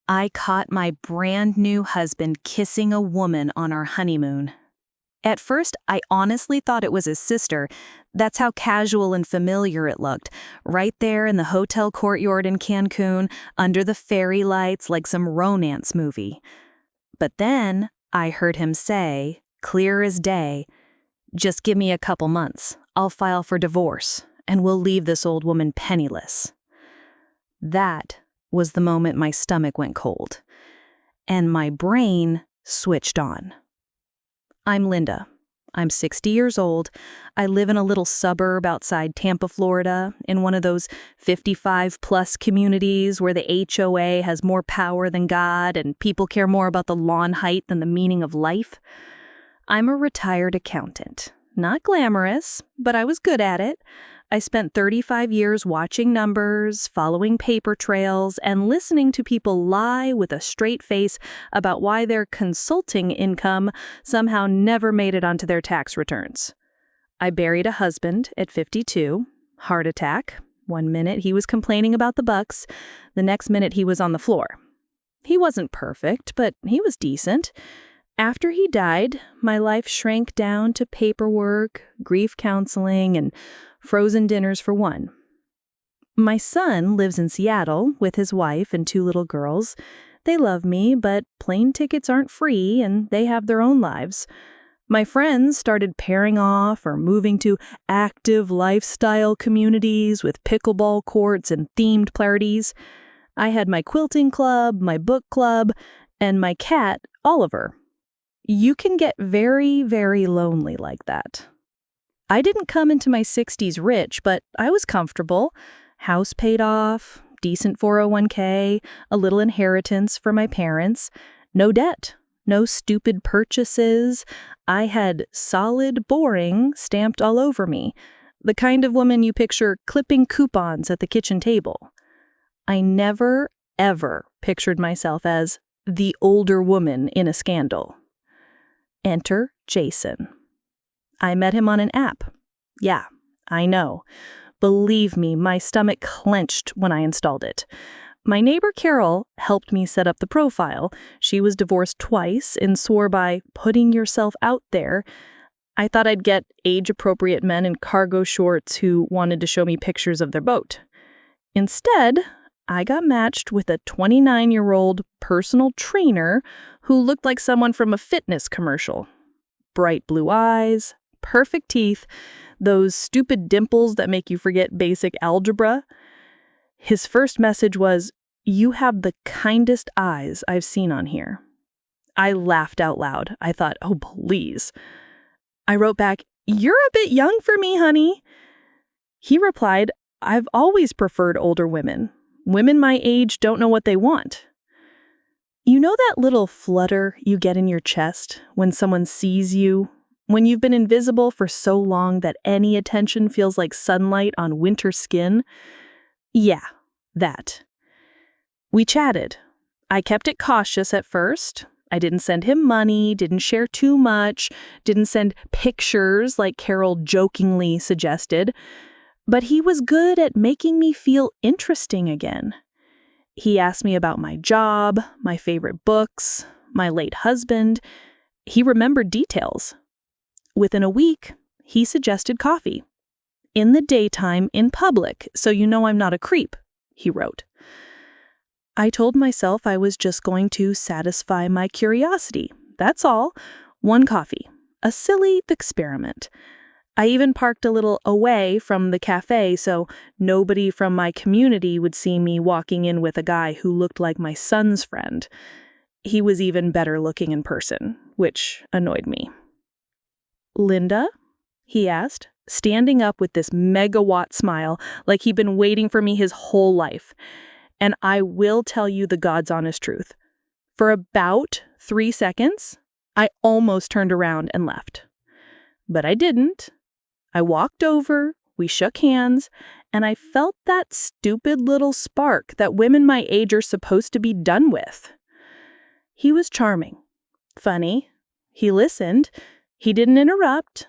I caught my brand new husband kissing a woman on our honeymoon. At first, I honestly thought it was his sister. That's how casual and familiar it looked, right there in the hotel courtyard in Cancun, under the fairy lights like some romance movie. But then I heard him say, clear as day, "Just give me a couple months. I'll file for divorce, and we'll leave this old woman penniless." That was the moment my stomach went cold, and my brain switched on. I'm Linda. I'm 60 years old. I live in a little suburb outside Tampa, Florida, in one of those 55-plus communities where the HOA has more power than God and people care more about the lawn height than the meaning of life. I'm a retired accountant. Not glamorous, but I was good at it. I spent 35 years watching numbers, following paper trails, and listening to people lie with a straight face about why their consulting income somehow never made it onto their tax returns. I buried a husband at 52, heart attack. One minute he was complaining about the bucks, the next minute he was on the floor. He wasn't perfect, but he was decent. After he died, my life shrank down to paperwork, grief counseling, and frozen dinners for one. My son lives in Seattle with his wife and 2 little girls. They love me, but plane tickets aren't free and they have their own lives. My friends started pairing off or moving to active lifestyle communities with pickleball courts and themed parties. I had my quilting club, my book club, and my cat, Oliver. You can get very, very lonely like that. I didn't come into my 60s rich, but I was comfortable. House paid off, decent 401k, a little inheritance for my parents, no debt, no stupid purchases. I had solid boring stamped all over me, the kind of woman you picture clipping coupons at the kitchen table. I never, ever pictured myself as the older woman in a scandal. Enter Jason. I met him on an app. Yeah, I know. Believe me, my stomach clenched when I installed it. My neighbor Carol helped me set up the profile. She was divorced twice and swore by putting yourself out there. I thought I'd get age-appropriate men in cargo shorts who wanted to show me pictures of their boat. Instead, I got matched with a 29-year-old personal trainer who looked like someone from a fitness commercial. Bright blue eyes, perfect teeth, those stupid dimples that make you forget basic algebra. His first message was, "You have the kindest eyes I've seen on here." I laughed out loud. I thought, oh, please. I wrote back, "You're a bit young for me, honey." He replied, "I've always preferred older women. Women my age don't know what they want." You know that little flutter you get in your chest when someone sees you? When you've been invisible for so long that any attention feels like sunlight on winter skin? Yeah, that. We chatted. I kept it cautious at first. I didn't send him money, didn't share too much, didn't send pictures like Carol jokingly suggested. But he was good at making me feel interesting again. He asked me about my job, my favorite books, my late husband. He remembered details. Within a week, he suggested coffee. "In the daytime, in public, so you know I'm not a creep," he wrote. I told myself I was just going to satisfy my curiosity. That's all. One coffee. A silly experiment. I even parked a little away from the cafe so nobody from my community would see me walking in with a guy who looked like my son's friend. He was even better looking in person, which annoyed me. "Linda?" he asked, standing up with this megawatt smile like he'd been waiting for me his whole life. And I will tell you the God's honest truth. For about 3 seconds, I almost turned around and left. But I didn't. I walked over, we shook hands, and I felt that stupid little spark that women my age are supposed to be done with. He was charming, funny. He listened. He didn't interrupt.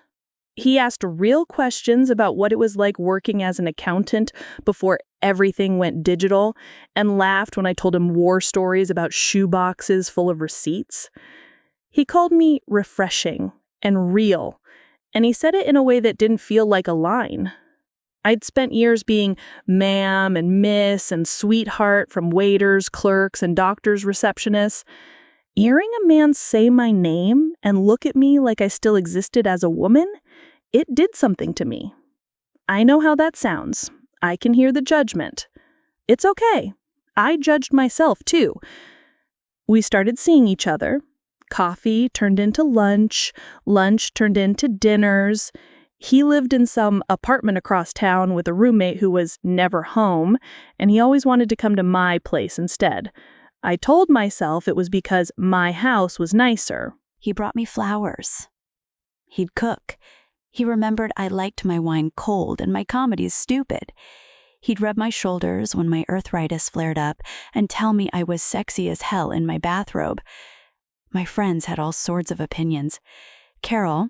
He asked real questions about what it was like working as an accountant before everything went digital, and laughed when I told him war stories about shoeboxes full of receipts. He called me refreshing and real, and he said it in a way that didn't feel like a line. I'd spent years being ma'am and miss and sweetheart from waiters, clerks, and doctors' receptionists. Hearing a man say my name and look at me like I still existed as a woman, it did something to me. I know how that sounds. I can hear the judgment. It's okay. I judged myself, too. We started seeing each other. Coffee turned into lunch. Lunch turned into dinners. He lived in some apartment across town with a roommate who was never home, and he always wanted to come to my place instead. I told myself it was because my house was nicer. He brought me flowers. He'd cook. He remembered I liked my wine cold and my comedies stupid. He'd rub my shoulders when my arthritis flared up and tell me I was sexy as hell in my bathrobe. My friends had all sorts of opinions. Carol,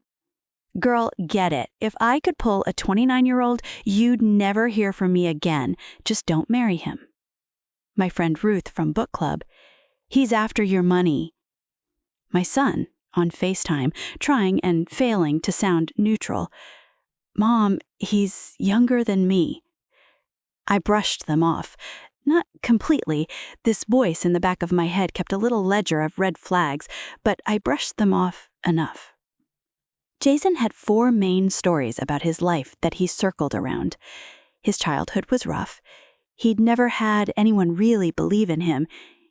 girl, get it. If I could pull a 29-year-old, you'd never hear from me again. Just don't marry him. My friend Ruth from book club, he's after your money. My son, on FaceTime, trying and failing to sound neutral. Mom, he's younger than me. I brushed them off. Not completely. This voice in the back of my head kept a little ledger of red flags, but I brushed them off enough. Jason had 4 main stories about his life that he circled around. His childhood was rough. He'd never had anyone really believe in him.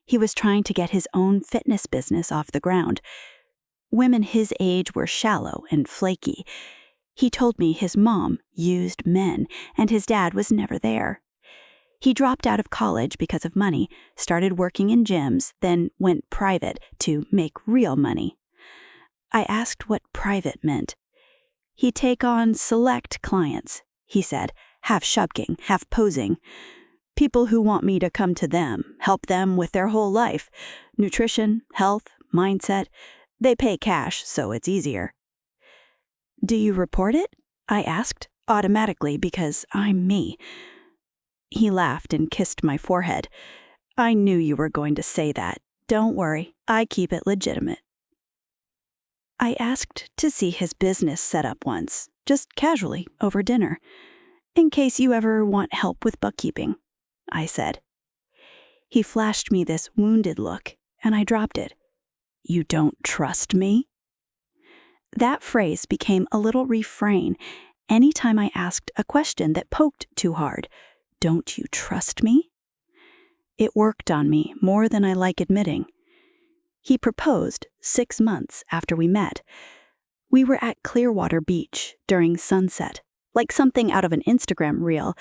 He was trying to get his own fitness business off the ground. Women his age were shallow and flaky. He told me his mom used men, and his dad was never there. He dropped out of college because of money, started working in gyms, then went private to make real money. I asked what private meant. He'd take on select clients, he said, half shubking, half posing. People who want me to come to them, help them with their whole life. Nutrition, health, mindset. They pay cash, so it's easier. Do you report it? I asked, automatically because I'm me. He laughed and kissed my forehead. I knew you were going to say that. Don't worry, I keep it legitimate. I asked to see his business set up once, just casually, over dinner. In case you ever want help with bookkeeping, I said. He flashed me this wounded look, and I dropped it. You don't trust me? That phrase became a little refrain anytime I asked a question that poked too hard. Don't you trust me? It worked on me more than I like admitting. He proposed 6 months after we met. We were at Clearwater Beach during sunset, like something out of an Instagram reel.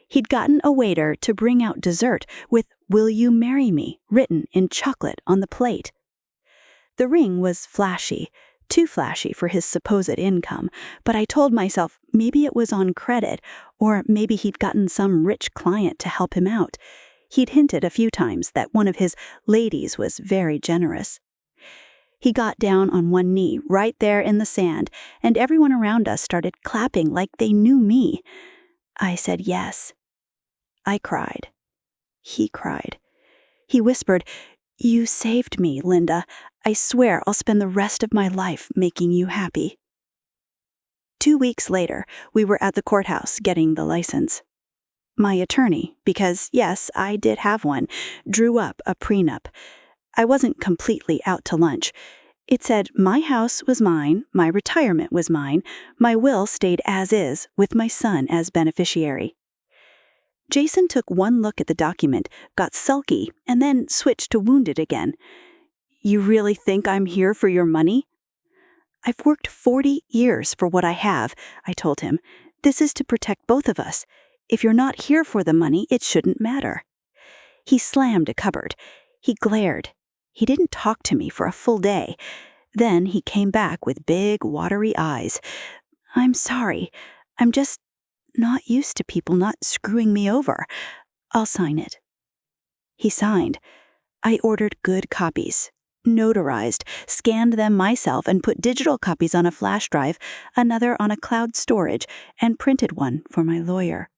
He'd gotten a waiter to bring out dessert with "Will you marry me?" written in chocolate on the plate. The ring was flashy, too flashy for his supposed income, but I told myself maybe it was on credit, or maybe he'd gotten some rich client to help him out. He'd hinted a few times that one of his ladies was very generous. He got down on one knee right there in the sand, and everyone around us started clapping like they knew me. I said yes. I cried. He cried. He whispered, "You saved me, Linda. I swear I'll spend the rest of my life making you happy." 2 weeks later, we were at the courthouse getting the license. My attorney, because yes, I did have one, drew up a prenup. I wasn't completely out to lunch. It said my house was mine, my retirement was mine, my will stayed as is, with my son as beneficiary. Jason took one look at the document, got sulky, and then switched to wounded again. You really think I'm here for your money? I've worked 40 years for what I have, I told him. This is to protect both of us. If you're not here for the money, it shouldn't matter. He slammed a cupboard. He glared. He didn't talk to me for a full day. Then he came back with big, watery eyes. I'm sorry. I'm just not used to people not screwing me over. I'll sign it. He signed. I ordered good copies. notarized, scanned them myself, and put digital copies on a flash drive, another on a cloud storage, and printed one for my lawyer.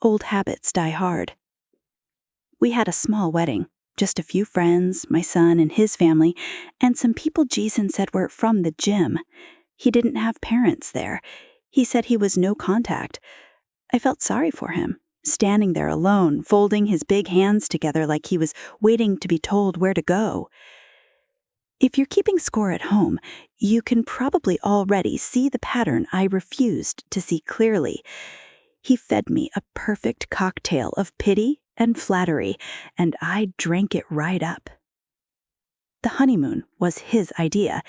Old habits die hard. We had a small wedding, just a few friends, my son and his family, and some people Jason said were from the gym. He didn't have parents there. He said he was no contact. I felt sorry for him, standing there alone, folding his big hands together like he was waiting to be told where to go. If you're keeping score at home, you can probably already see the pattern I refused to see clearly. He fed me a perfect cocktail of pity and flattery, and I drank it right up. The honeymoon was his idea.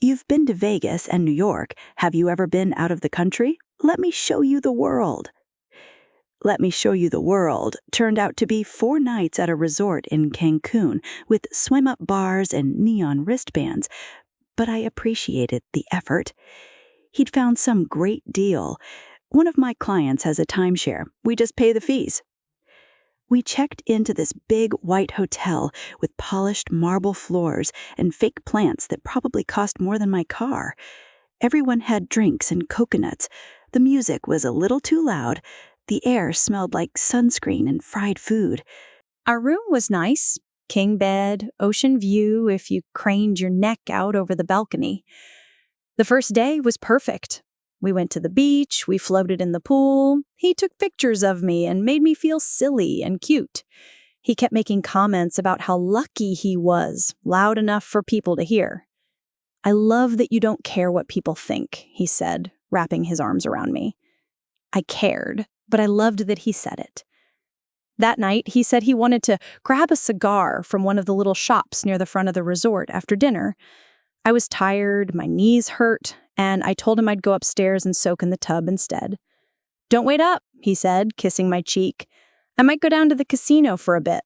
You've been to Vegas and New York. Have you ever been out of the country? Let me show you the world. Let me show you the world turned out to be 4 nights at a resort in Cancun with swim-up bars and neon wristbands, but I appreciated the effort. He'd found some great deal. One of my clients has a timeshare. We just pay the fees. We checked into this big white hotel with polished marble floors and fake plants that probably cost more than my car. Everyone had drinks and coconuts. The music was a little too loud. The air smelled like sunscreen and fried food. Our room was nice. King bed, ocean view if you craned your neck out over the balcony. The first day was perfect. We went to the beach, we floated in the pool. He took pictures of me and made me feel silly and cute. He kept making comments about how lucky he was, loud enough for people to hear. "I love that you don't care what people think," he said, wrapping his arms around me. I cared, but I loved that he said it. That night, he said he wanted to grab a cigar from one of the little shops near the front of the resort after dinner. I was tired, my knees hurt, and I told him I'd go upstairs and soak in the tub instead. "Don't wait up," he said, kissing my cheek. "I might go down to the casino for a bit."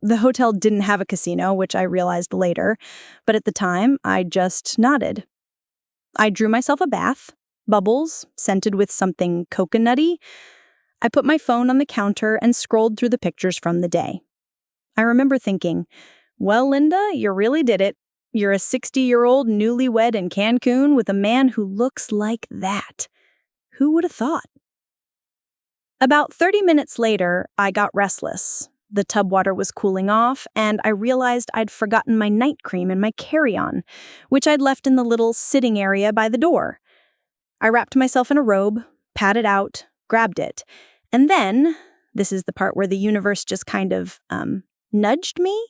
The hotel didn't have a casino, which I realized later, but at the time, I just nodded. I drew myself a bath, bubbles, scented with something coconutty. I put my phone on the counter and scrolled through the pictures from the day. I remember thinking, well, Linda, you really did it. You're a 60-year-old newlywed in Cancun with a man who looks like that. Who would have thought? About 30 minutes later, I got restless. The tub water was cooling off, and I realized I'd forgotten my night cream in my carry-on, which I'd left in the little sitting area by the door. I wrapped myself in a robe, patted out, grabbed it, and then, this is the part where the universe just kind of, nudged me,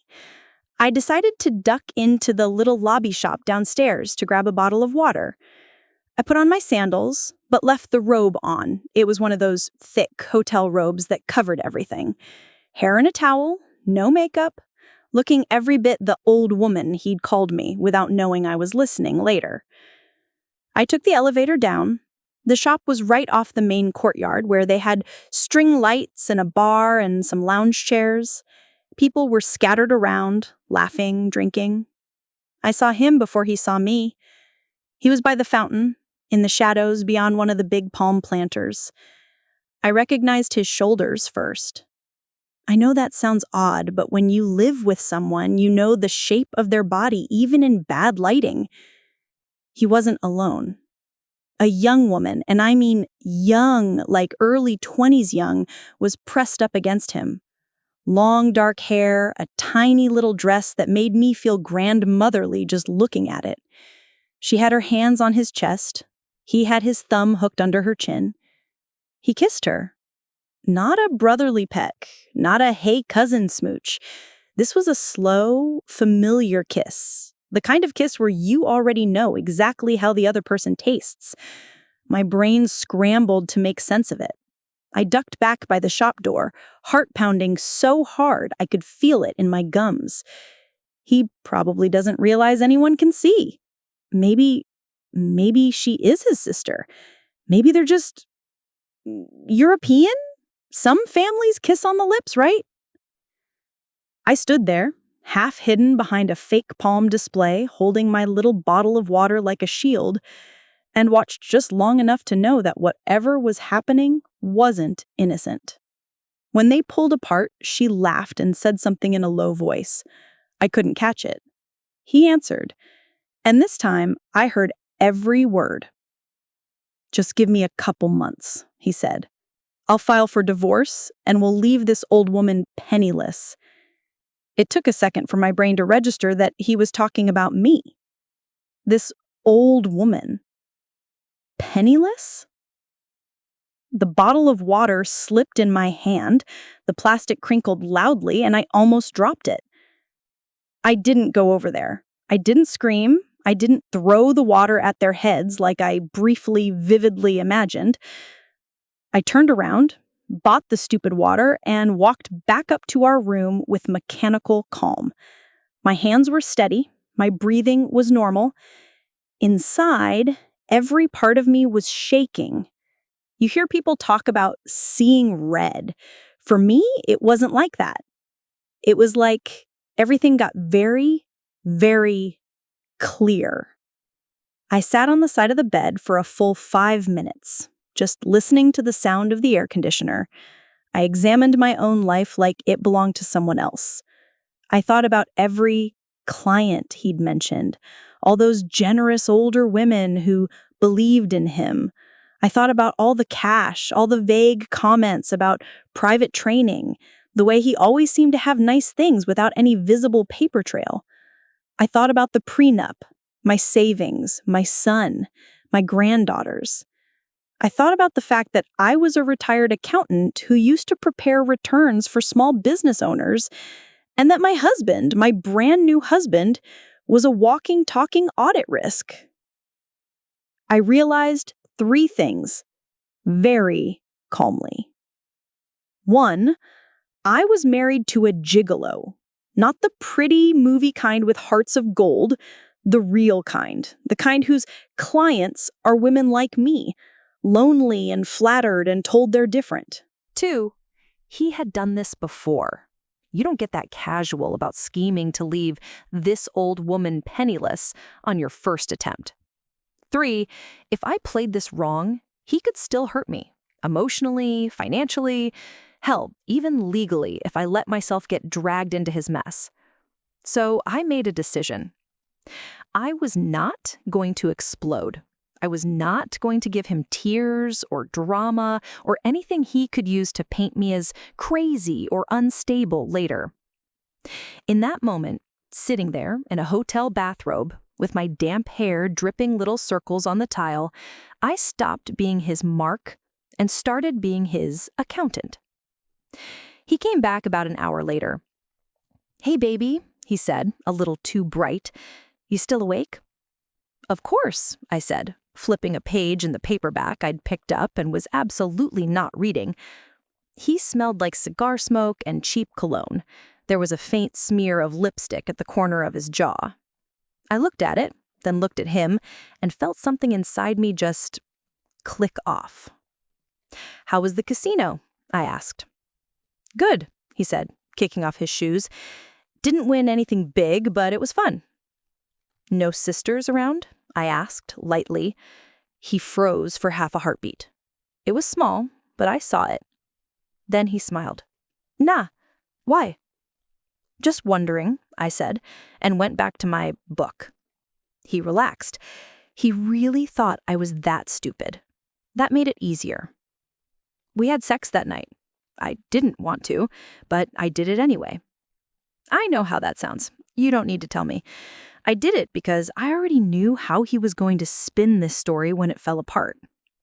I decided to duck into the little lobby shop downstairs to grab a bottle of water. I put on my sandals, but left the robe on. It was one of those thick hotel robes that covered everything. Hair in a towel, no makeup, looking every bit the old woman he'd called me without knowing I was listening later. I took the elevator down. The shop was right off the main courtyard where they had string lights and a bar and some lounge chairs. People were scattered around, laughing, drinking. I saw him before he saw me. He was by the fountain, in the shadows beyond one of the big palm planters. I recognized his shoulders first. I know that sounds odd, but when you live with someone, you know the shape of their body, even in bad lighting. He wasn't alone. A young woman, and I mean young, like early 20s young, was pressed up against him. Long dark hair, a tiny little dress that made me feel grandmotherly just looking at it. She had her hands on his chest. He had his thumb hooked under her chin. He kissed her. Not a brotherly peck, not a hey cousin smooch. This was a slow, familiar kiss. The kind of kiss where you already know exactly how the other person tastes. My brain scrambled to make sense of it. I ducked back by the shop door, heart pounding so hard I could feel it in my gums. He probably doesn't realize anyone can see. Maybe she is his sister. Maybe they're just European? Some families kiss on the lips, right? I stood there, half hidden behind a fake palm display, holding my little bottle of water like a shield, and watched just long enough to know that whatever was happening wasn't innocent. When they pulled apart, she laughed and said something in a low voice. I couldn't catch it. He answered, and this time I heard every word. "Just give me a couple months," he said. "I'll file for divorce and we'll leave this old woman penniless." It took a second for my brain to register that he was talking about me. This old woman. Penniless? The bottle of water slipped in my hand, the plastic crinkled loudly, and I almost dropped it. I didn't go over there. I didn't scream. I didn't throw the water at their heads like I briefly, vividly imagined. I turned around, bought the stupid water, and walked back up to our room with mechanical calm. My hands were steady. My breathing was normal. Inside, every part of me was shaking. You hear people talk about seeing red. For me, it wasn't like that. It was like everything got very, very clear. I sat on the side of the bed for a full 5 minutes, just listening to the sound of the air conditioner. I examined my own life like it belonged to someone else. I thought about every client he'd mentioned, all those generous older women who believed in him. I thought about all the cash, all the vague comments about private training, the way he always seemed to have nice things without any visible paper trail. I thought about the prenup, my savings, my son, my granddaughters. I thought about the fact that I was a retired accountant who used to prepare returns for small business owners, and that my husband, my brand new husband, was a walking, talking audit risk. I realized 3 things very calmly. 1, I was married to a gigolo, not the pretty movie kind with hearts of gold, the real kind, the kind whose clients are women like me, lonely and flattered and told they're different. 2, he had done this before. You don't get that casual about scheming to leave this old woman penniless on your first attempt. 3, if I played this wrong, he could still hurt me, emotionally, financially, hell, even legally if I let myself get dragged into his mess. So I made a decision. I was not going to explode. I was not going to give him tears or drama or anything he could use to paint me as crazy or unstable later. In that moment, sitting there in a hotel bathrobe, with my damp hair dripping little circles on the tile, I stopped being his mark and started being his accountant. He came back about an hour later. "Hey, baby," he said, a little too bright. "You still awake?" "Of course," I said, flipping a page in the paperback I'd picked up and was absolutely not reading. He smelled like cigar smoke and cheap cologne. There was a faint smear of lipstick at the corner of his jaw. I looked at it, then looked at him, and felt something inside me just click off. "How was the casino?" I asked. "Good," he said, kicking off his shoes. "Didn't win anything big, but it was fun." "No sisters around?" I asked, lightly. He froze for half a heartbeat. It was small, but I saw it. Then he smiled. "Nah. Why?" "Just wondering," I said, and went back to my book. He relaxed. He really thought I was that stupid. That made it easier. We had sex that night. I didn't want to, but I did it anyway. I know how that sounds. You don't need to tell me. I did it because I already knew how he was going to spin this story when it fell apart.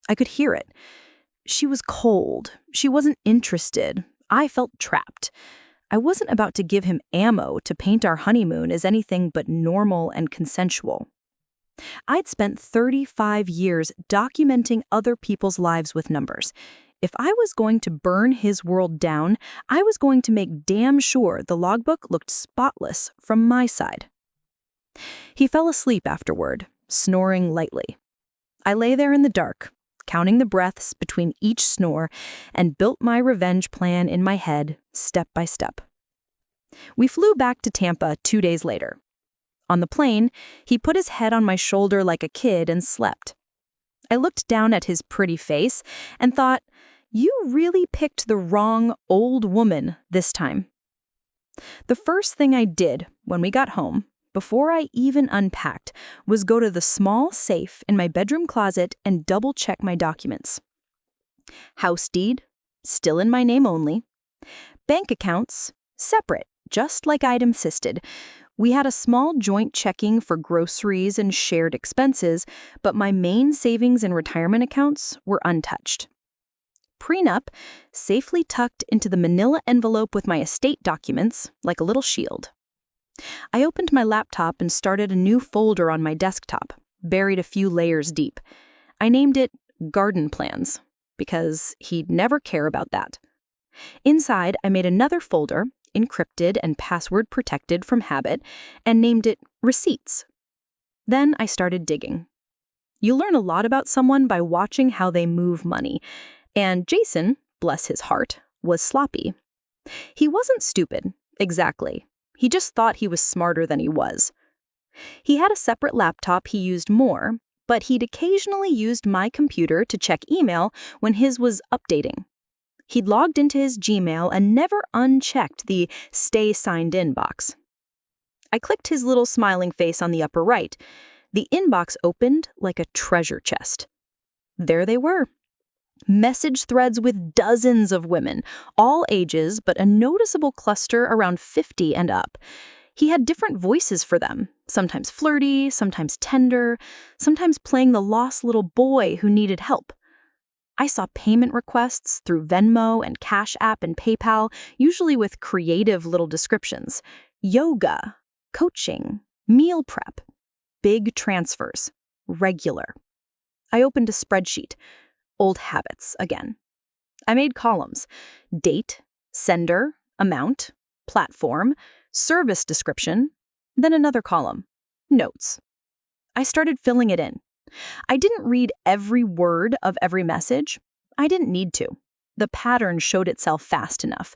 I could hear it. She was cold. She wasn't interested. I felt trapped. I wasn't about to give him ammo to paint our honeymoon as anything but normal and consensual. I'd spent 35 years documenting other people's lives with numbers. If I was going to burn his world down, I was going to make damn sure the logbook looked spotless from my side. He fell asleep afterward, snoring lightly. I lay there in the dark, counting the breaths between each snore, and built my revenge plan in my head, step by step. We flew back to Tampa 2 days later. On the plane, he put his head on my shoulder like a kid and slept. I looked down at his pretty face and thought, you really picked the wrong old woman this time. The first thing I did when we got home, before I even unpacked, was go to the small safe in my bedroom closet and double-check my documents. House deed, still in my name only. Bank accounts, separate, just like I'd insisted. We had a small joint checking for groceries and shared expenses, but my main savings and retirement accounts were untouched. Prenup, safely tucked into the manila envelope with my estate documents, like a little shield. I opened my laptop and started a new folder on my desktop, buried a few layers deep. I named it Garden Plans, because he'd never care about that. Inside, I made another folder, encrypted and password protected from habit, and named it Receipts. Then I started digging. You learn a lot about someone by watching how they move money, and Jason, bless his heart, was sloppy. He wasn't stupid, exactly. He just thought he was smarter than he was. He had a separate laptop he used more, but he'd occasionally used my computer to check email when his was updating. He'd logged into his Gmail and never unchecked the Stay Signed In box. I clicked his little smiling face on the upper right. The inbox opened like a treasure chest. There they were. Message threads with dozens of women, all ages, but a noticeable cluster around 50 and up. He had different voices for them, sometimes flirty, sometimes tender, sometimes playing the lost little boy who needed help. I saw payment requests through Venmo and Cash App and PayPal, usually with creative little descriptions. Yoga, coaching, meal prep, big transfers, regular. I opened a spreadsheet. Old habits again. I made columns: date, sender, amount, platform, service description, then another column: notes. I started filling it in. I didn't read every word of every message. I didn't need to. The pattern showed itself fast enough.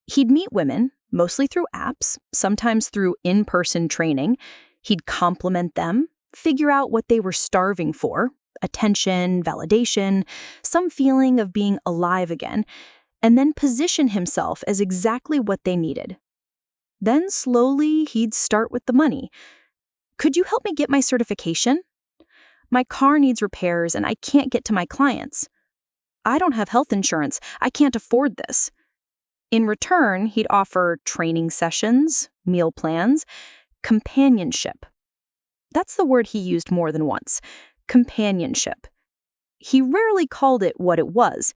He'd meet women, mostly through apps, sometimes through in-person training. He'd compliment them, figure out what they were starving for: attention, validation, some feeling of being alive again, and then position himself as exactly what they needed. Then slowly he'd start with the money. Could you help me get my certification? My car needs repairs and I can't get to my clients. I don't have health insurance. I can't afford this. In return, he'd offer training sessions, meal plans, companionship. That's the word he used more than once. Companionship. He rarely called it what it was: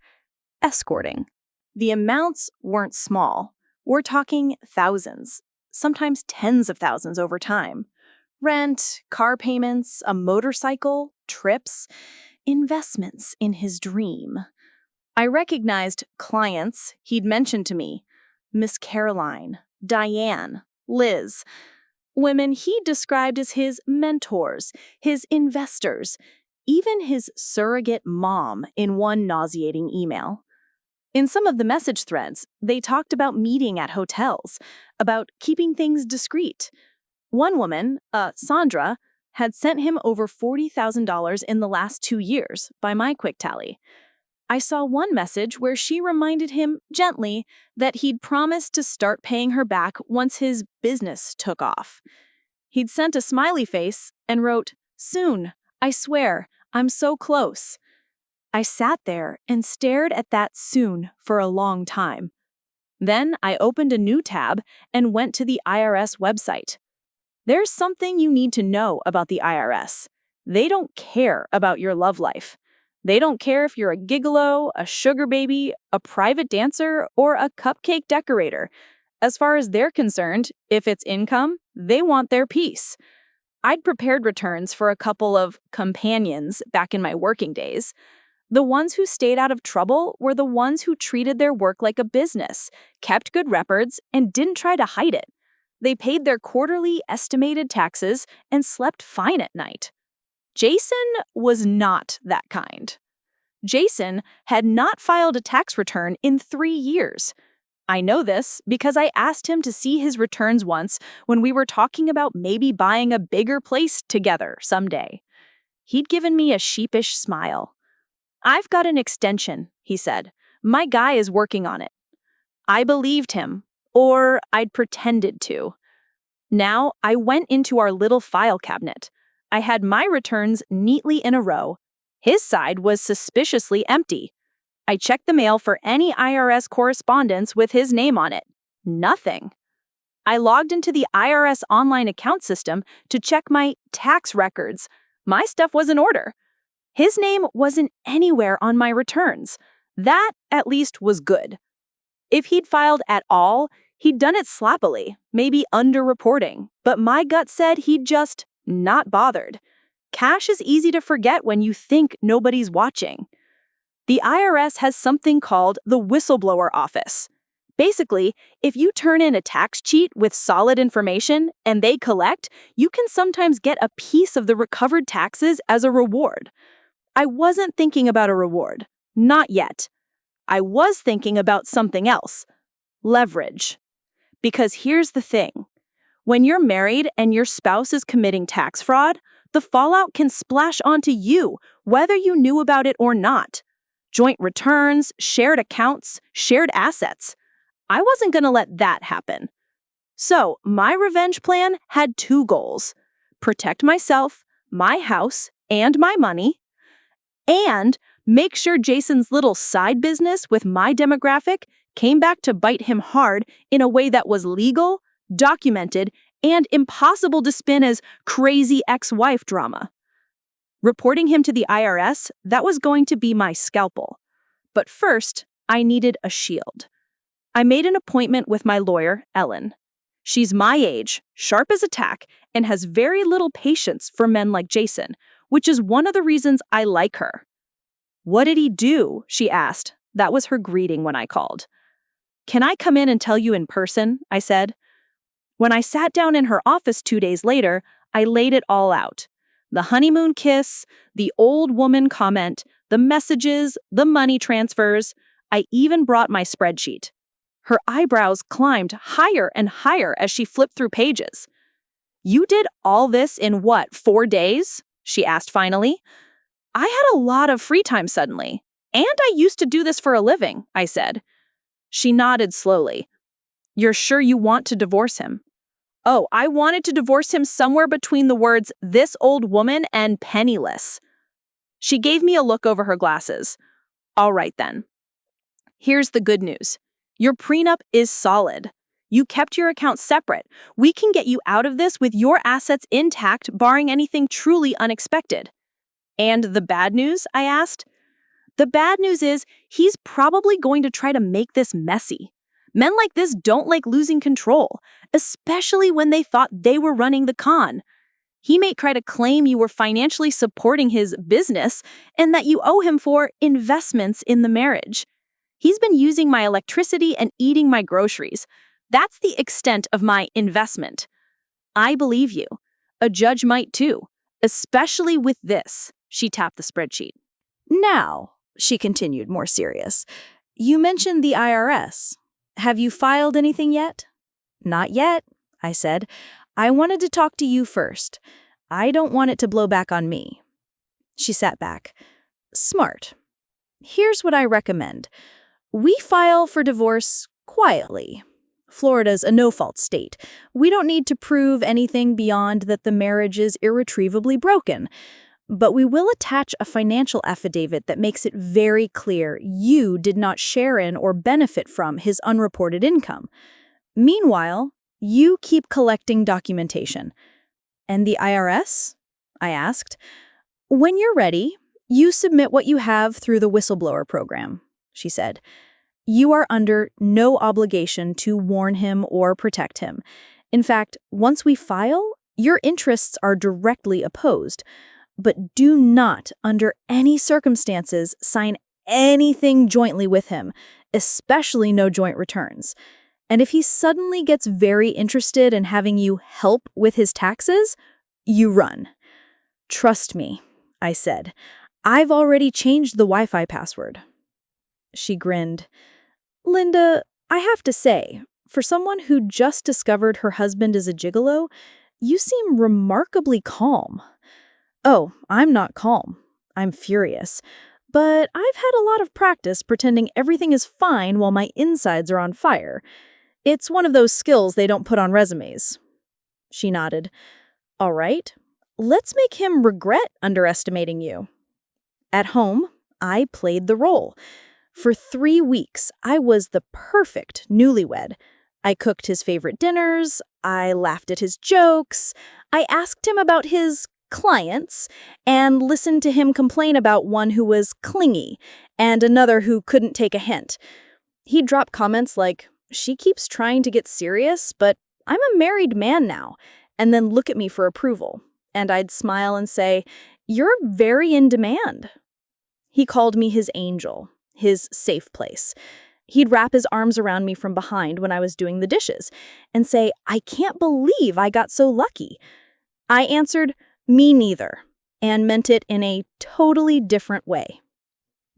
escorting. The amounts weren't small. We're talking thousands, sometimes tens of thousands over time. Rent, car payments, a motorcycle, trips, investments in his dream. I recognized clients he'd mentioned to me: Miss Caroline, Diane, Liz. Women he described as his mentors, his investors, even his surrogate mom in one nauseating email. In some of the message threads, they talked about meeting at hotels, about keeping things discreet. One woman, Sandra, had sent him over $40,000 in the last 2 years, by my quick tally. I saw one message where she reminded him gently that he'd promised to start paying her back once his business took off. He'd sent a smiley face and wrote, "Soon, I swear, I'm so close." I sat there and stared at that "soon" for a long time. Then I opened a new tab and went to the IRS website. There's something you need to know about the IRS. They don't care about your love life. They don't care if you're a gigolo, a sugar baby, a private dancer, or a cupcake decorator. As far as they're concerned, if it's income, they want their piece. I'd prepared returns for a couple of companions back in my working days. The ones who stayed out of trouble were the ones who treated their work like a business, kept good records, and didn't try to hide it. They paid their quarterly estimated taxes and slept fine at night. Jason was not that kind. Jason had not filed a tax return in 3 years. I know this because I asked him to see his returns once when we were talking about maybe buying a bigger place together someday. He'd given me a sheepish smile. "I've got an extension," he said. "My guy is working on it." I believed him, or I'd pretended to. Now, I went into our little file cabinet. I had my returns neatly in a row. His side was suspiciously empty. I checked the mail for any IRS correspondence with his name on it. Nothing. I logged into the IRS online account system to check my tax records. My stuff was in order. His name wasn't anywhere on my returns. That, at least, was good. If he'd filed at all, he'd done it sloppily, maybe underreporting, but my gut said he'd just not bothered. Cash is easy to forget when you think nobody's watching. The IRS has something called the whistleblower office. Basically, if you turn in a tax cheat with solid information and they collect, you can sometimes get a piece of the recovered taxes as a reward. I wasn't thinking about a reward. Not yet. I was thinking about something else. Leverage. Because here's the thing. When you're married and your spouse is committing tax fraud, the fallout can splash onto you, whether you knew about it or not. Joint returns, shared accounts, shared assets. I wasn't going to let that happen. So, my revenge plan had two goals: protect myself, my house, and my money, and make sure Jason's little side business with my demographic came back to bite him hard in a way that was legal, documented, and impossible to spin as crazy ex-wife drama. Reporting him to the IRS, that was going to be my scalpel. But first, I needed a shield. I made an appointment with my lawyer, Ellen. She's my age, sharp as a tack, and has very little patience for men like Jason, which is one of the reasons I like her. "What did he do?" she asked. That was her greeting when I called. "Can I come in and tell you in person?" I said. When I sat down in her office 2 days later, I laid it all out. The honeymoon kiss, the old woman comment, the messages, the money transfers. I even brought my spreadsheet. Her eyebrows climbed higher and higher as she flipped through pages. "You did all this in what, 4 days?" she asked finally. I had a lot of free time suddenly. "And I used to do this for a living," I said. She nodded slowly. "You're sure you want to divorce him?" Oh, I wanted to divorce him somewhere between the words "this old woman" and "penniless." She gave me a look over her glasses. "All right then. Here's the good news. Your prenup is solid. You kept your accounts separate. We can get you out of this with your assets intact, barring anything truly unexpected." "And the bad news?" I asked. "The bad news is he's probably going to try to make this messy. Men like this don't like losing control, especially when they thought they were running the con. He may try to claim you were financially supporting his business and that you owe him for investments in the marriage. He's been using my electricity and eating my groceries. That's the extent of my investment. I believe you. A judge might too, especially with this." She tapped the spreadsheet. Now, she continued, more serious, you mentioned the IRS. Have you filed anything yet? Not yet, I said. I wanted to talk to you first. I don't want it to blow back on me. She sat back. Smart. Here's what I recommend. We file for divorce quietly. Florida's a no-fault state. We don't need to prove anything beyond that the marriage is irretrievably broken. But we will attach a financial affidavit that makes it very clear you did not share in or benefit from his unreported income. Meanwhile, you keep collecting documentation. And the IRS? I asked. When you're ready, you submit what you have through the whistleblower program, she said. You are under no obligation to warn him or protect him. In fact, once we file, your interests are directly opposed. But do not, under any circumstances, sign anything jointly with him, especially no joint returns. And if he suddenly gets very interested in having you help with his taxes, you run. Trust me, I said. I've already changed the Wi-Fi password. She grinned. Linda, I have to say, for someone who just discovered her husband is a gigolo, you seem remarkably calm. Oh, I'm not calm. I'm furious. But I've had a lot of practice pretending everything is fine while my insides are on fire. It's one of those skills they don't put on resumes. She nodded. All right, let's make him regret underestimating you. At home, I played the role. For 3 weeks, I was the perfect newlywed. I cooked his favorite dinners, I laughed at his jokes, I asked him about his clients, and listened to him complain about one who was clingy and another who couldn't take a hint. He'd drop comments like, "She keeps trying to get serious, but I'm a married man now," and then look at me for approval. And I'd smile and say, "You're very in demand." He called me his angel, his safe place. He'd wrap his arms around me from behind when I was doing the dishes and say, "I can't believe I got so lucky." I answered, "Me neither," and meant it in a totally different way.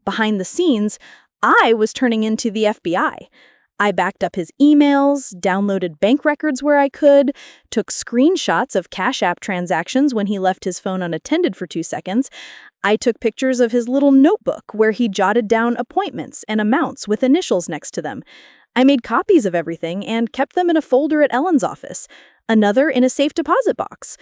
Behind the scenes, I was turning into the FBI. I backed up his emails, downloaded bank records where I could, took screenshots of Cash App transactions when he left his phone unattended for 2 seconds. I took pictures of his little notebook where he jotted down appointments and amounts with initials next to them. I made copies of everything and kept them in a folder at Ellen's office, another in a safe deposit box.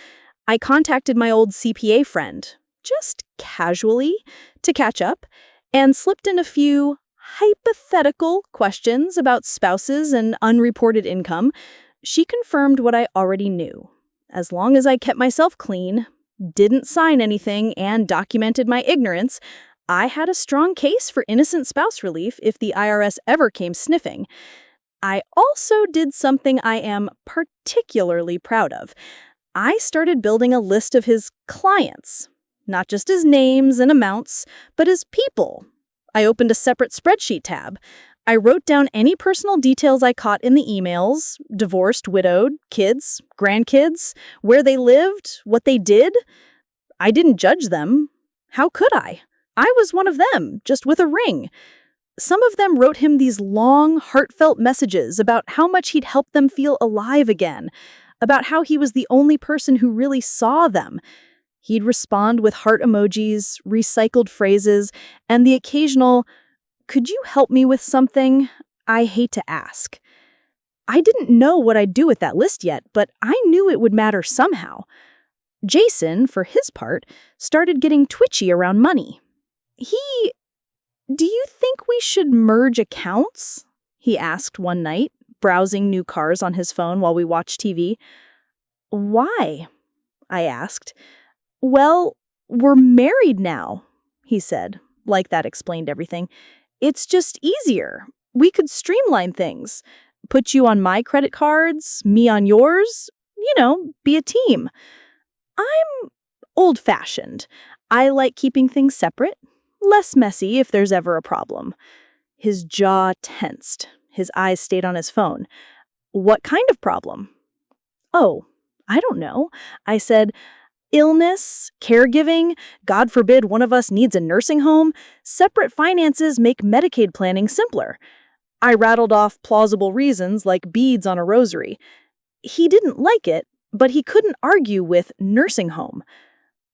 I contacted my old CPA friend, just casually, to catch up, and slipped in a few hypothetical questions about spouses and unreported income. She confirmed what I already knew. As long as I kept myself clean, didn't sign anything, and documented my ignorance, I had a strong case for innocent spouse relief if the IRS ever came sniffing. I also did something I am particularly proud of. I started building a list of his clients, not just his names and amounts, but his people. I opened a separate spreadsheet tab. I wrote down any personal details I caught in the emails: divorced, widowed, kids, grandkids, where they lived, what they did. I didn't judge them. How could I? I was one of them, just with a ring. Some of them wrote him these long, heartfelt messages about how much he'd helped them feel alive again, about how he was the only person who really saw them. He'd respond with heart emojis, recycled phrases, and the occasional, "Could you help me with something? I hate to ask." I didn't know what I'd do with that list yet, but I knew it would matter somehow. Jason, for his part, started getting twitchy around money. "Do you think we should merge accounts?" he asked one night, browsing new cars on his phone while we watched TV. "Why?" I asked. "Well, we're married now," he said, like that explained everything. "It's just easier. We could streamline things. Put you on my credit cards, me on yours, be a team." I'm old-fashioned. I like keeping things separate, less messy if there's ever a problem. His jaw tensed. His eyes stayed on his phone. "What kind of problem?" "Oh, I don't know," I said. "Illness, caregiving, God forbid one of us needs a nursing home. Separate finances make Medicaid planning simpler." I rattled off plausible reasons like beads on a rosary. He didn't like it, but he couldn't argue with nursing home.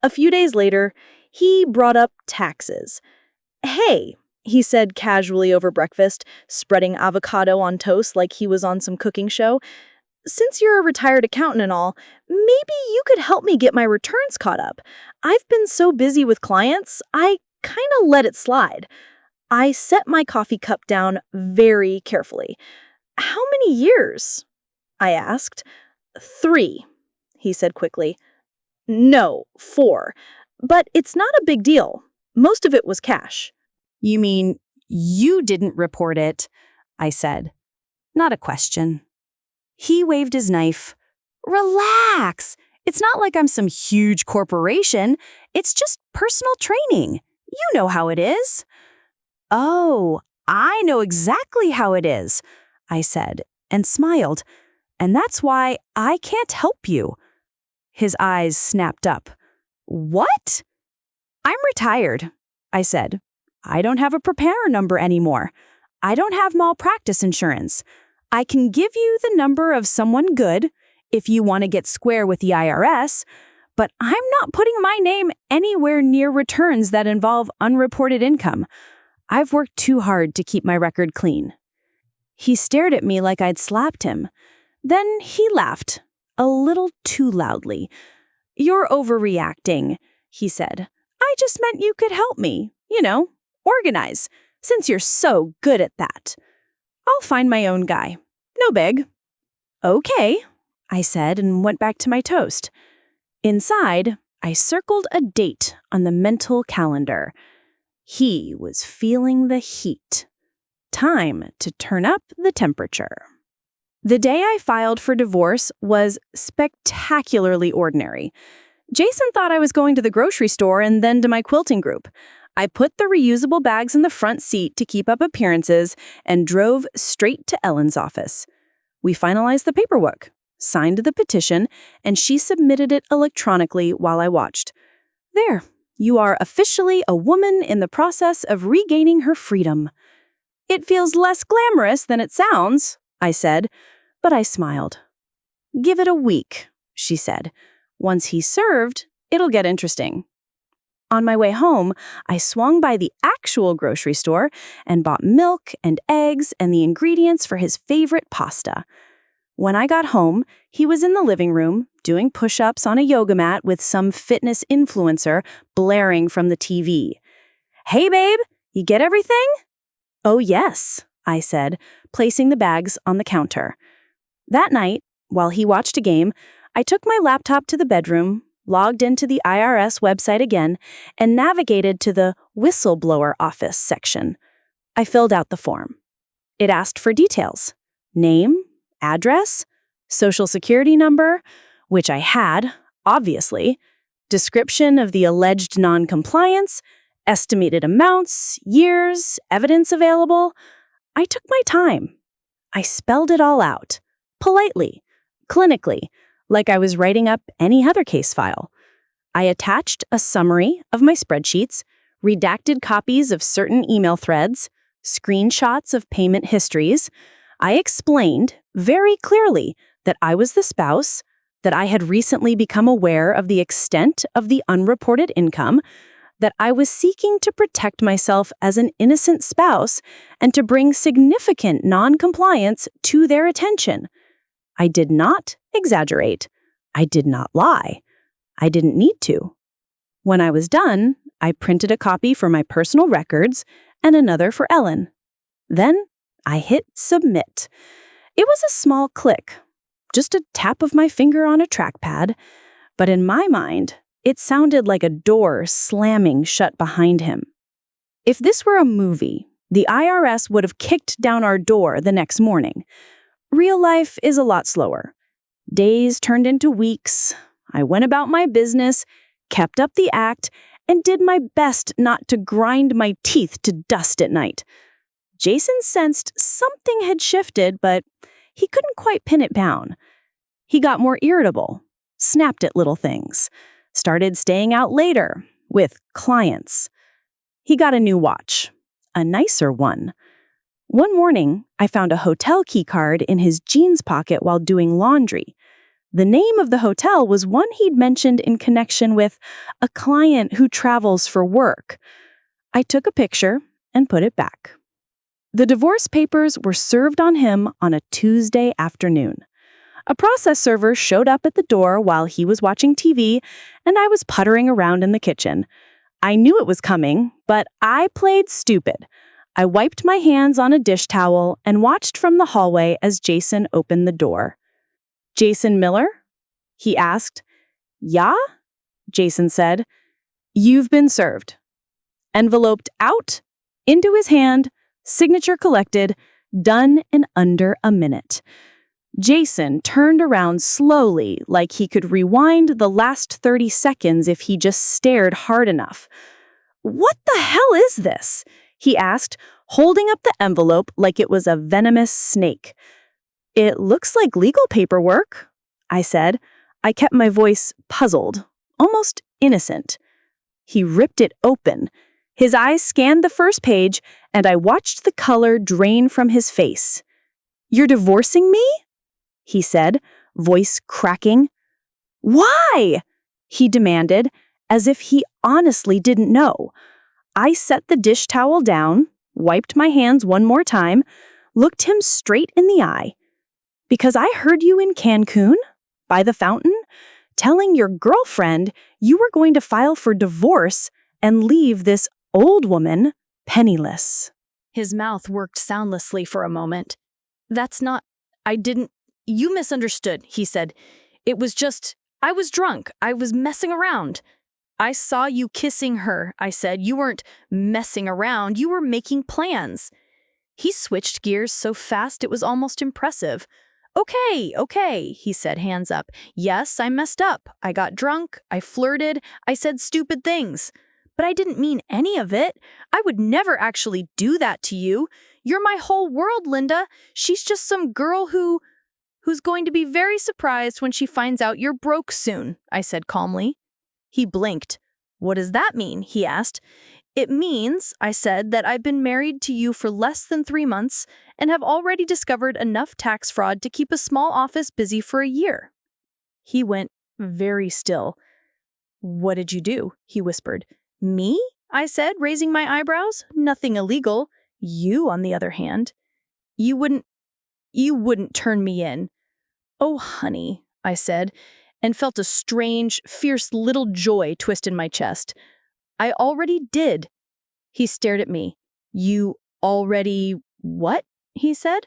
A few days later, he brought up taxes. "Hey," he said casually over breakfast, spreading avocado on toast like he was on some cooking show, "since you're a retired accountant and all, maybe you could help me get my returns caught up. I've been so busy with clients, I kind of let it slide." I set my coffee cup down very carefully. "How many years?" I asked. "3, he said quickly. "No, 4. But it's not a big deal. Most of it was cash." "You mean you didn't report it?" I said. Not a question. He waved his knife. "Relax. It's not like I'm some huge corporation. It's just personal training. You know how it is." "Oh, I know exactly how it is," I said, and smiled. "And that's why I can't help you." His eyes snapped up. "What?" "I'm retired," I said. "I don't have a preparer number anymore. I don't have malpractice insurance. I can give you the number of someone good if you want to get square with the IRS, but I'm not putting my name anywhere near returns that involve unreported income. I've worked too hard to keep my record clean." He stared at me like I'd slapped him. Then he laughed. a little too loudly. "You're overreacting," he said. "I just meant you could help me, organize, since you're so good at that. I'll find my own guy. No big." "Okay," I said and went back to my toast. Inside, I circled a date on the mental calendar. He was feeling the heat. Time to turn up the temperature. The day I filed for divorce was spectacularly ordinary. Jason thought I was going to the grocery store and then to my quilting group. I put the reusable bags in the front seat to keep up appearances and drove straight to Ellen's office. We finalized the paperwork, signed the petition, and she submitted it electronically while I watched. "There, you are officially a woman in the process of regaining her freedom." "It feels less glamorous than it sounds," I said, but I smiled. "Give it a week," she said. "Once he's served, it'll get interesting." On my way home, I swung by the actual grocery store and bought milk and eggs and the ingredients for his favorite pasta. When I got home, he was in the living room, doing push-ups on a yoga mat with some fitness influencer blaring from the TV. "Hey, babe, you get everything?" "Oh, yes," I said, placing the bags on the counter. That night, while he watched a game, I took my laptop to the bedroom, logged into the IRS website again, and navigated to the whistleblower office section. I filled out the form. It asked for details: name, address, social security number, which I had, obviously, description of the alleged non-compliance, estimated amounts, years, evidence available. I took my time. I spelled it all out, politely, clinically, like I was writing up any other case file. I attached a summary of my spreadsheets, redacted copies of certain email threads, screenshots of payment histories. I explained very clearly that I was the spouse, that I had recently become aware of the extent of the unreported income, that I was seeking to protect myself as an innocent spouse and to bring significant non-compliance to their attention. I did not exaggerate. I did not lie. I didn't need to. When I was done, I printed a copy for my personal records and another for Ellen. Then I hit submit. It was a small click, just a tap of my finger on a trackpad, but in my mind, it sounded like a door slamming shut behind him. If this were a movie, the IRS would have kicked down our door the next morning. Real life is a lot slower. Days turned into weeks. I went about my business, kept up the act, and did my best not to grind my teeth to dust at night. Jason sensed something had shifted, but he couldn't quite pin it down. He got more irritable, snapped at little things, started staying out later with clients. He got a new watch, a nicer one. One morning, I found a hotel key card in his jeans pocket while doing laundry. The name of the hotel was one he'd mentioned in connection with a client who travels for work. I took a picture and put it back. The divorce papers were served on him on a Tuesday afternoon. A process server showed up at the door while he was watching TV, and I was puttering around in the kitchen. I knew it was coming, but I played stupid. I wiped my hands on a dish towel and watched from the hallway as Jason opened the door. "Jason Miller?" he asked. "Yeah?" Jason said. "You've been served." Enveloped out, into his hand, signature collected, done in under a minute. Jason turned around slowly, like he could rewind the last 30 seconds if he just stared hard enough. "What the hell is this?" he asked, holding up the envelope like it was a venomous snake. "It looks like legal paperwork," I said. I kept my voice puzzled, almost innocent. He ripped it open. His eyes scanned the first page, and I watched the color drain from his face. "You're divorcing me?" he said, voice cracking. "Why?" he demanded, as if he honestly didn't know. I set the dish towel down, wiped my hands one more time, looked him straight in the eye. "Because I heard you in Cancun," By the fountain? Telling your girlfriend you were going to file for divorce and leave this old woman penniless. His mouth worked soundlessly for a moment. You misunderstood, he said. It was just, I was drunk. I was messing around. I saw you kissing her, I said. You weren't messing around. You were making plans. He switched gears so fast it was almost impressive. Okay, he said, hands up. Yes, I messed up. I got drunk. I flirted. I said stupid things. But I didn't mean any of it. I would never actually do that to you. You're my whole world, Linda. She's just some girl who's going to be very surprised when she finds out you're broke soon, I said calmly. He blinked. What does that mean? He asked. It means, I said, that I've been married to you for less than 3 months and have already discovered enough tax fraud to keep a small office busy for a year. He went very still. What did you do? He whispered. Me? I said, raising my eyebrows. Nothing illegal. You, on the other hand. You wouldn't turn me in. Oh, honey, I said, and felt a strange, fierce little joy twist in my chest. I already did. He stared at me. You already what? He said.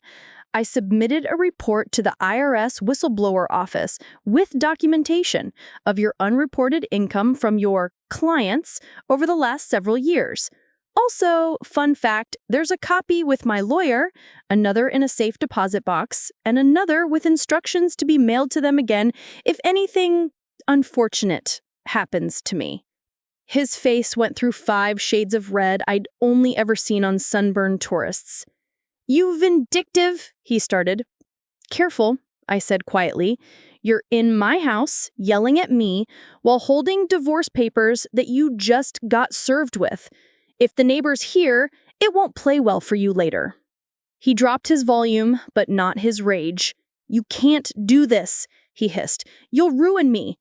I submitted a report to the IRS whistleblower office with documentation of your unreported income from your clients over the last several years. Also, fun fact, there's a copy with my lawyer, another in a safe deposit box, and another with instructions to be mailed to them again if anything unfortunate happens to me. His face went through 5 shades of red I'd only ever seen on sunburned tourists. You vindictive, he started. Careful, I said quietly. You're in my house, yelling at me, while holding divorce papers that you just got served with. If the neighbors hear, it won't play well for you later. He dropped his volume, but not his rage. You can't do this, he hissed. You'll ruin me.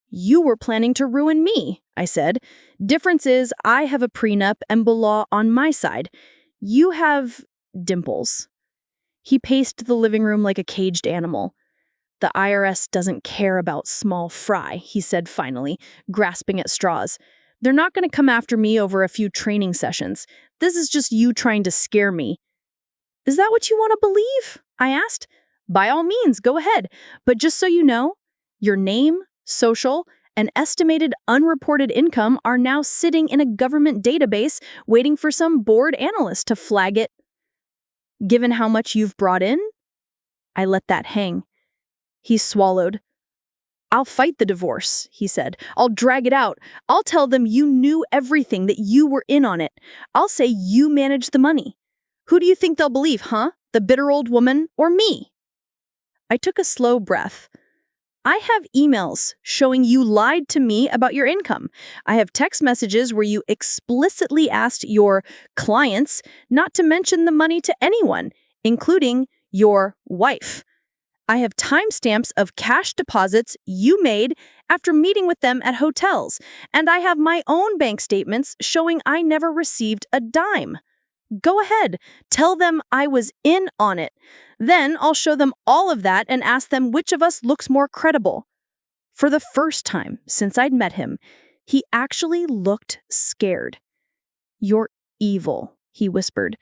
You were planning to ruin me, I said. Difference is, I have a prenup and law on my side. You have dimples. He paced the living room like a caged animal. The IRS doesn't care about small fry, he said finally, grasping at straws. They're not going to come after me over a few training sessions. This is just you trying to scare me. Is that what you want to believe? I asked. By all means, go ahead. But just so you know, your name, social, and estimated unreported income are now sitting in a government database waiting for some board analyst to flag it. Given how much you've brought in? I let that hang. He swallowed. I'll fight the divorce, he said. I'll drag it out. I'll tell them you knew everything, that you were in on it. I'll say you managed the money. Who do you think they'll believe, huh? The bitter old woman or me? I took a slow breath. I have emails showing you lied to me about your income. I have text messages where you explicitly asked your clients not to mention the money to anyone, including your wife. I have timestamps of cash deposits you made after meeting with them at hotels, and I have my own bank statements showing I never received a dime. Go ahead, tell them I was in on it. Then I'll show them all of that and ask them which of us looks more credible. For the first time since I'd met him, he actually looked scared. You're evil, he whispered.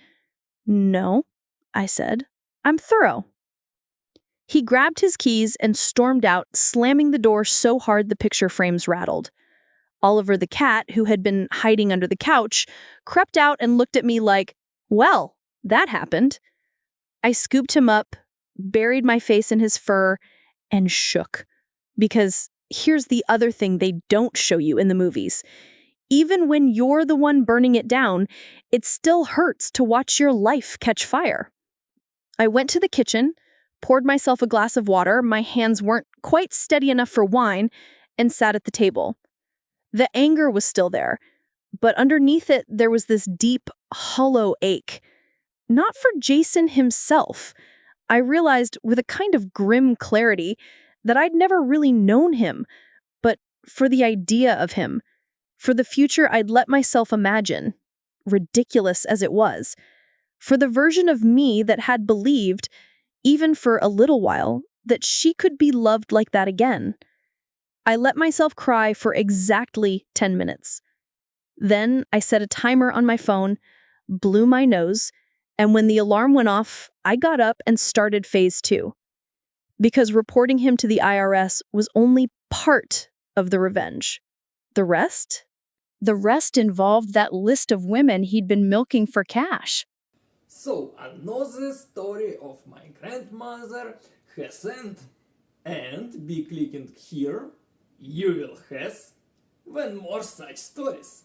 No, I said. I'm thorough. He grabbed his keys and stormed out, slamming the door so hard the picture frames rattled. Oliver the cat, who had been hiding under the couch, crept out and looked at me like, well, that happened. I scooped him up, buried my face in his fur, and shook. Because here's the other thing they don't show you in the movies. Even when you're the one burning it down, it still hurts to watch your life catch fire. I went to the kitchen, poured myself a glass of water, my hands weren't quite steady enough for wine, and sat at the table. The anger was still there, but underneath it there was this deep, hollow ache. Not for Jason himself. I realized with a kind of grim clarity that I'd never really known him, but for the idea of him, for the future I'd let myself imagine, ridiculous as it was, for the version of me that had believed, even for a little while, that she could be loved like that again. I let myself cry for exactly 10 minutes. Then I set a timer on my phone, blew my nose, and when the alarm went off, I got up and started phase 2. Because reporting him to the IRS was only part of the revenge. The rest? The rest involved that list of women he'd been milking for cash. So another story of my grandmother has end, and be clicking here, you will have when more such stories.